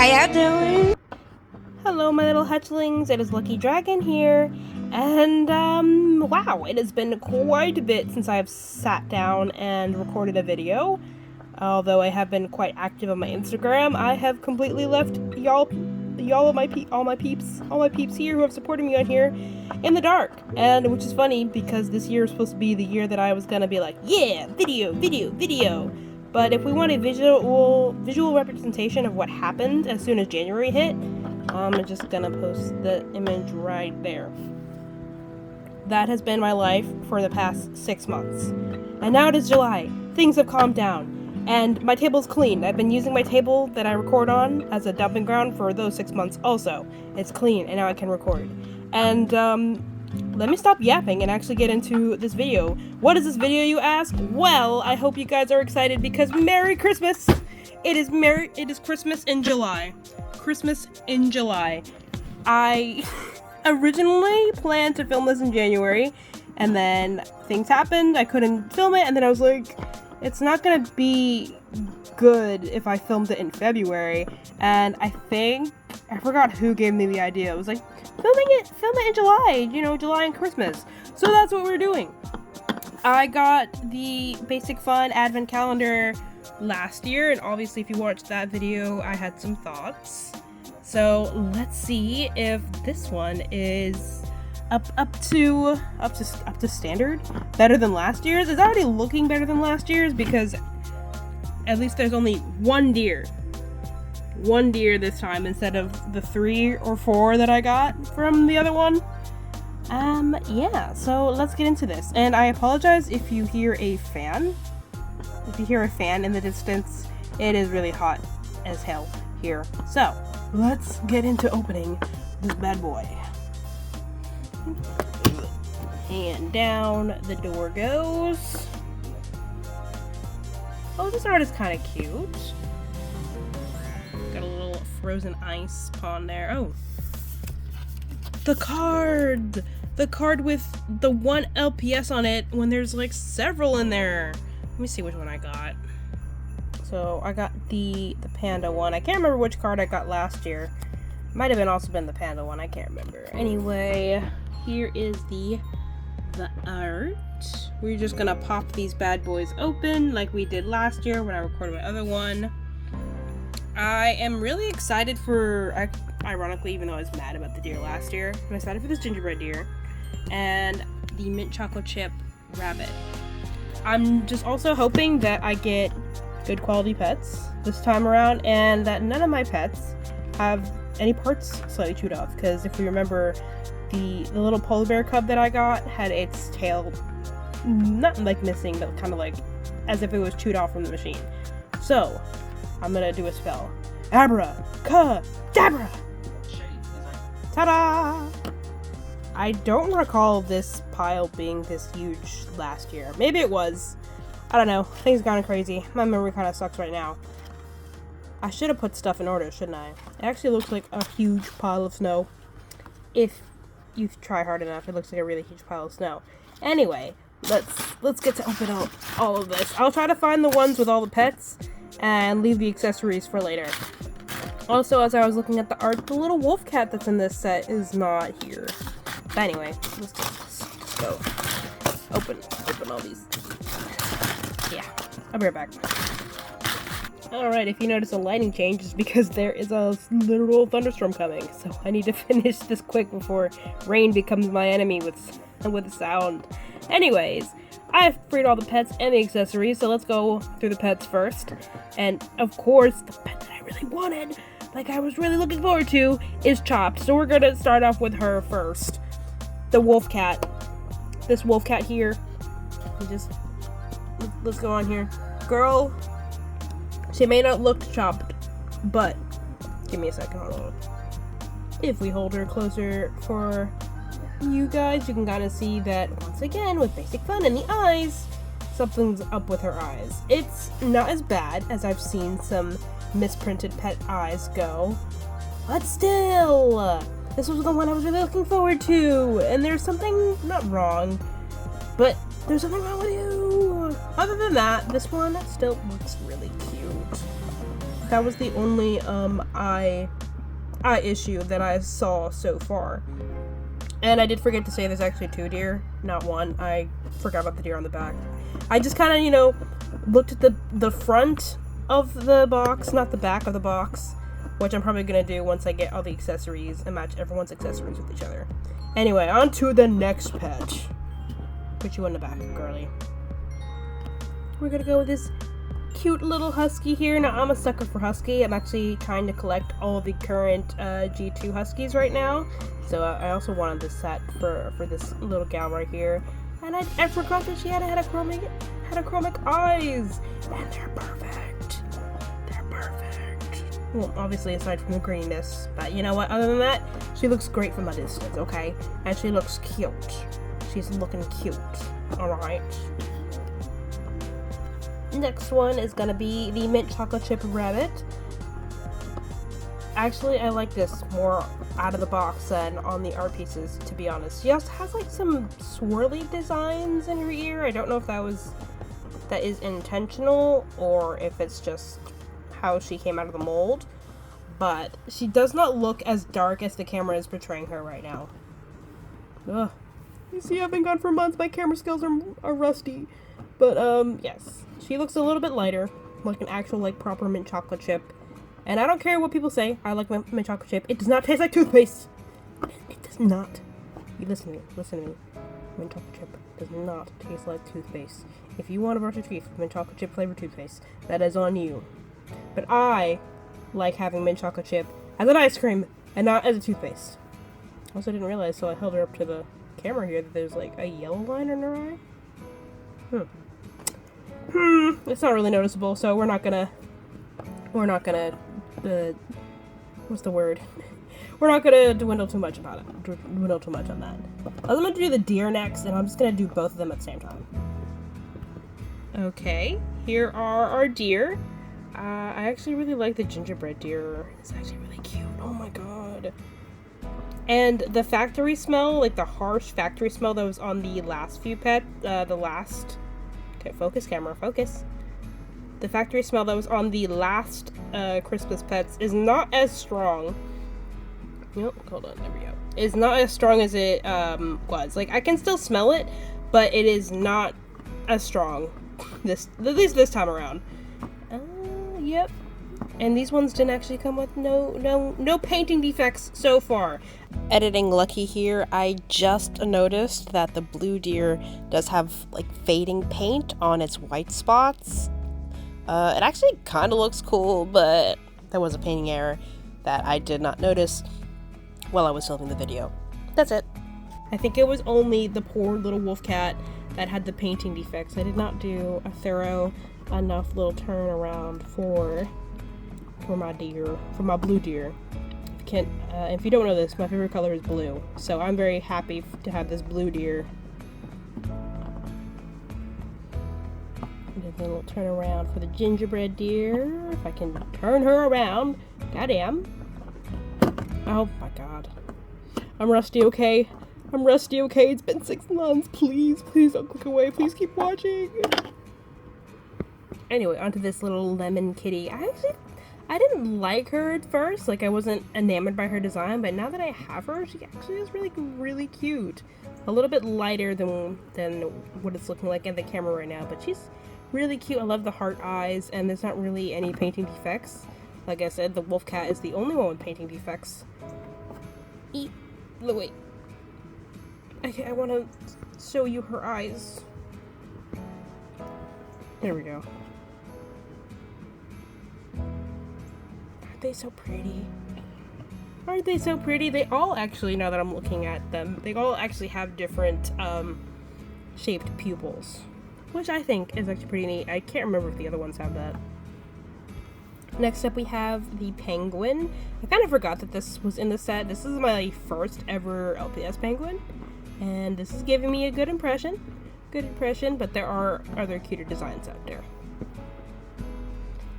How y'all doing? Hello, my little hatchlings. It is Lucky Dragon here, and wow, it has been quite a bit since I've sat down and recorded a video. Although I have been quite active on my Instagram, I have completely left all my peeps here who have supported me on here in the dark. And which is funny because this year is supposed to be the year that I was gonna be like, yeah, video. But if we want a visual representation of what happened as soon as January hit, I'm just gonna post the image right there. That has been my life for the past 6 months. And now it is July. Things have calmed down. And my table's clean. I've been using my table that I record on as a dumping ground for those 6 months also. It's clean, and now I can record. And, let me stop yapping and actually get into this video. What is this video, you ask? Well, I hope you guys are excited because Merry Christmas! It is Christmas in July. Christmas in July. I originally planned to film this in January, and then things happened, I couldn't film it, and then I was like, it's not gonna be good if I filmed it in February, and I forgot who gave me the idea. It was like, film it in July, July and Christmas. So that's what we're doing. I got the Basic Fun Advent Calendar last year, and obviously if you watched that video, I had some thoughts. So let's see if this one is up to standard, better than last year's. It's already looking better than last year's because at least there's only one deer this time instead of the 3 or 4 that I got from the other one. Yeah, so let's get into this. And I apologize if you hear a fan. If you hear a fan in the distance, it is really hot as hell here. So let's get into opening this bad boy. And down the door goes. Oh, this art is kind of cute. Got a little frozen ice pond there. Oh. The card! The card with the 1 LPS on it when there's like several in there. Let me see which one I got. So I got the panda one. I can't remember which card I got last year. Might have also been the panda one. I can't remember. Anyway, here is the art. We're just gonna pop these bad boys open like we did last year when I recorded my other one. I am really excited for, ironically, even though I was mad about the deer last year, I'm excited for this gingerbread deer and the mint chocolate chip rabbit. I'm just also hoping that I get good quality pets this time around and that none of my pets have any parts slightly chewed off, because if we remember, the little polar bear cub that I got had its tail not like missing, but kind of like as if it was chewed off from the machine. So I'm gonna do a spell. Abracadabra! Ta-da! I don't recall this pile being this huge last year. Maybe it was. I don't know. Things are kind of crazy. My memory kind of sucks right now. I should have put stuff in order, shouldn't I? It actually looks like a huge pile of snow. If you try hard enough, it looks like a really huge pile of snow. Anyway, let's get to open up all of this. I'll try to find the ones with all the pets and leave the accessories for later. Also, as I was looking at the art, the little wolf cat that's in this set is not here. But anyway, let's go. Open all these. Yeah, I'll be right back. Alright, if you notice a lighting change, it's because there is a literal thunderstorm coming. So I need to finish this quick before rain becomes my enemy with sound. Anyways, I've freed all the pets and the accessories, so let's go through the pets first. And of course, the pet that I really wanted, like I was really looking forward to, is Chopped. So we're gonna start off with her first. The wolf cat. This wolf cat here. Let's go on here. Girl, she may not look chopped, but give me a second, hold on. If we hold her closer for you guys, you can kind of see that once again with Basic Fun in the eyes, something's up with her eyes. It's not as bad as I've seen some misprinted pet eyes go, but still, this was the one I was really looking forward to, and there's something not wrong, but there's something wrong with you. Other than that, this one still looks really cute. That was the only eye issue that I saw so far. And I did forget to say there's actually 2 deer, not 1. I forgot about the deer on the back. I just kind of, you know, looked at the front of the box, not the back of the box, which I'm probably going to do once I get all the accessories and match everyone's accessories with each other. Anyway, on to the next pet. Put you in the back, girly. We're going to go with this cute little husky here. Now, I'm a sucker for husky. I'm actually trying to collect all the current G2 huskies right now. So I also wanted this set for this little gal right here. And I forgot that she had heterochromic eyes. And they're perfect. They're perfect. Well, obviously aside from the greenness. But you know what? Other than that, she looks great from a distance, okay? And she looks cute. She's looking cute. Alright. Next one is gonna be the mint chocolate chip rabbit. Actually, I like this more out of the box than on the art pieces, to be honest. She also has like some swirly designs in her ear. I don't know if that is intentional or if it's just how she came out of the mold, but she does not look as dark as the camera is portraying her right now. Ugh. You see, I've been gone for months. My camera skills are rusty, but yes. She looks a little bit lighter, like an actual, like, proper mint chocolate chip. And I don't care what people say, I like mint chocolate chip. It does not taste like toothpaste. It does not. You listen to me. Mint chocolate chip does not taste like toothpaste. If you want to brush your teeth with mint chocolate chip flavored toothpaste, that is on you. But I like having mint chocolate chip as an ice cream and not as a toothpaste. Also didn't realize, so I held her up to the camera here, that there's like a yellow line in her eye. It's not really noticeable, so we're not gonna, what's the word? We're not gonna dwindle too much on that. I'm gonna do the deer next, and I'm just gonna do both of them at the same time. Okay, here are our deer. I actually really like the gingerbread deer. It's actually really cute. Oh my god. And the factory smell, like the harsh factory smell that was on the last few pets, okay, focus camera, focus. The factory smell that was on the last Christmas pets is not as strong. Yep, hold on, there we go. It's not as strong as it was. Like, I can still smell it, but it is not as strong at least this time around. Yep. And these ones didn't actually come with no painting defects so far. Editing Lucky here, I just noticed that the blue deer does have like fading paint on its white spots. It actually kind of looks cool, but that was a painting error that I did not notice while I was filming the video. That's it. I think it was only the poor little wolf cat that had the painting defects. I did not do a thorough enough little turnaround for my deer, for my blue deer. If you don't know this, my favorite color is blue, so I'm very happy to have this blue deer. Do a little turn around for the gingerbread deer. If I can turn her around. Goddamn. Oh my god. I'm rusty, okay? I'm rusty, okay? It's been 6 months. Please don't click away. Please keep watching. Anyway, onto this little lemon kitty. I didn't like her at first. Like, I wasn't enamored by her design, but now that I have her, she actually is really cute. A little bit lighter than what it's looking like in the camera right now, but she's really cute. I love the heart eyes, and there's not really any painting defects. Like I said, the wolf cat is the only one with painting defects. Wait. Okay, I want to show you her eyes. There we go. Aren't they so pretty? Aren't they so pretty? They all actually, now that I'm looking at them, they all actually have different shaped pupils, which I think is actually pretty neat. I can't remember if the other ones have that. Next up we have the penguin. I kind of forgot that this was in the set. This is my first ever LPS penguin, and this is giving me a good impression, but there are other cuter designs out there.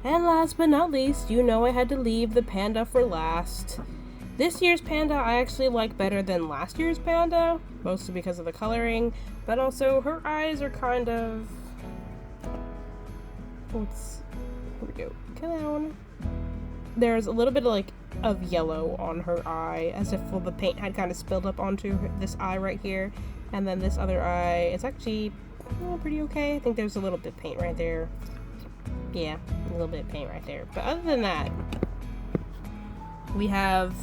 And last but not least, you know I had to leave the panda for last. This year's panda I actually like better than last year's panda, mostly because of the coloring, but also her eyes are kind of... here we go. Come on. there's a little bit of yellow on her eye, as if the paint had kind of spilled up onto this eye right here. And then this other eye is actually pretty okay. I think there's a little bit of paint right there. Yeah, a little bit of paint right there. But other than that, we have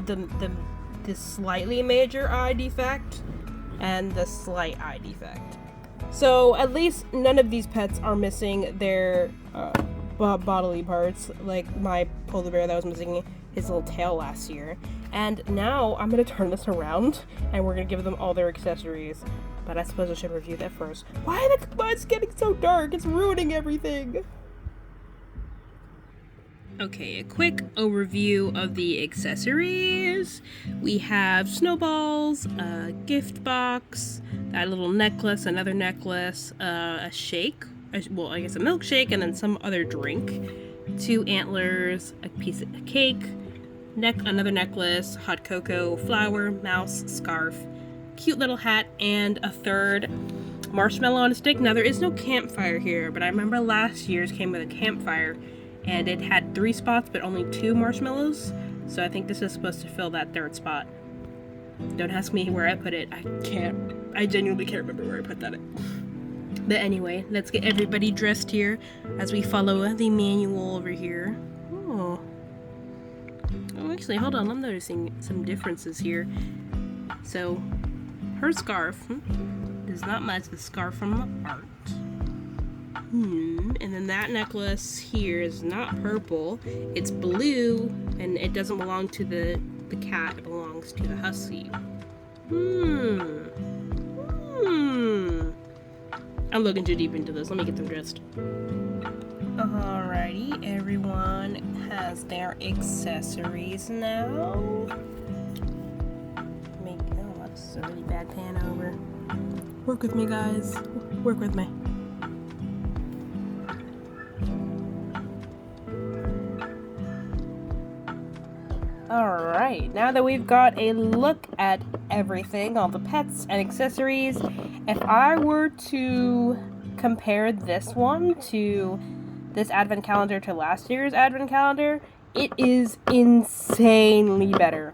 the slightly major eye defect and the slight eye defect. So at least none of these pets are missing their bodily parts, like my polar bear that was missing his little tail last year. And now I'm going to turn this around and we're going to give them all their accessories. But I suppose I should review that first. Why it's getting so dark? It's ruining everything. Okay, a quick overview of the accessories. We have snowballs, a gift box, that little necklace, another necklace, a shake, well, I guess a milkshake, and then some other drink, 2 antlers, a piece of cake, another necklace, hot cocoa, flower, mouse, scarf, cute little hat, and a third marshmallow on a stick. Now, there is no campfire here, but I remember last year's came with a campfire, and it had 3 spots, but only 2 marshmallows, so I think this is supposed to fill that third spot. Don't ask me where I put it. I genuinely can't remember where I put that in. But anyway, let's get everybody dressed here as we follow the manual over here. Oh, actually, hold on, I'm noticing some differences here. So, her scarf does not match the scarf from the art. And then that necklace here is not purple, it's blue, and it doesn't belong to the cat, it belongs to the husky. I'm looking too deep into this, let me get them dressed. Alrighty, everyone has their accessories now. Oh, that's a really bad pan over. Work with me, guys. Work with me. Alright, now that we've got a look at everything, all the pets and accessories, if I were to compare this one to this advent calendar to last year's advent calendar, it is insanely better.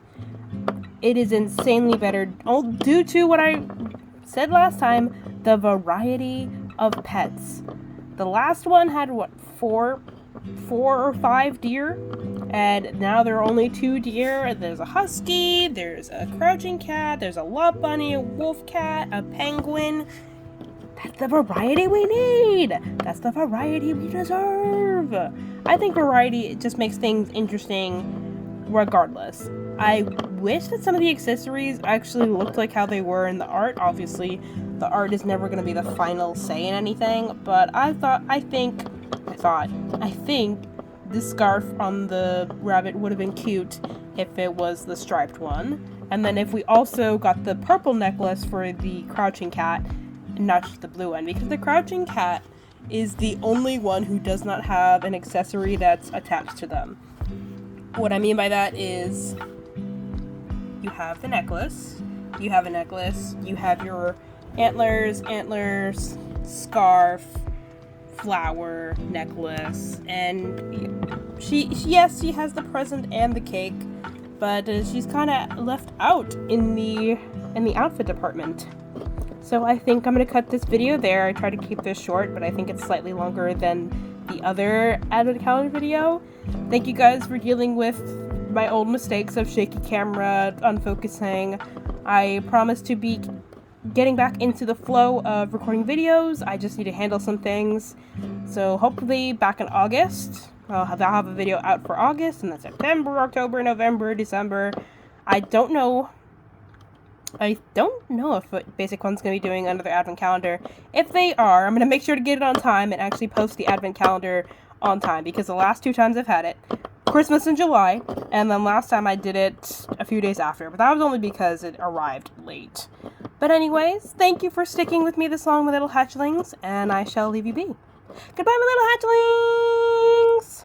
It is insanely better, due to what I said last time, the variety of pets. The last one had, what, 4 or 5 deer? And now there are only 2 deer. There's a husky, there's a crouching cat, there's a love bunny, a wolf cat, a penguin. That's the variety we need. That's the variety we deserve. I think variety just makes things interesting regardless. I wish that some of the accessories actually looked like how they were in the art. Obviously, the art is never going to be the final say in anything, but I think this scarf on the rabbit would have been cute if it was the striped one. And then if we also got the purple necklace for the crouching cat, and not just the blue one, because the crouching cat is the only one who does not have an accessory that's attached to them. What I mean by that is you have the necklace, you have your antlers, scarf, flower, necklace, and she has the present and the cake, but she's kind of left out in the outfit department. So I think I'm gonna cut this video there. I try to keep this short, but I think it's slightly longer than the other advent calendar video. Thank you guys for dealing with my old mistakes of shaky camera, unfocusing. I promise to be getting back into the flow of recording videos. I just need to handle some things. So hopefully back in August, I'll have a video out for August, and then September, October, November, December. I don't know if Basic One's going to be doing another advent calendar. If they are, I'm going to make sure to get it on time and actually post the advent calendar on time, because the last 2 times I've had it, Christmas in July, and then last time I did it a few days after, but that was only because it arrived late. But anyways, thank you for sticking with me this long, my little hatchlings, and I shall leave you be. Goodbye, my little hatchlings!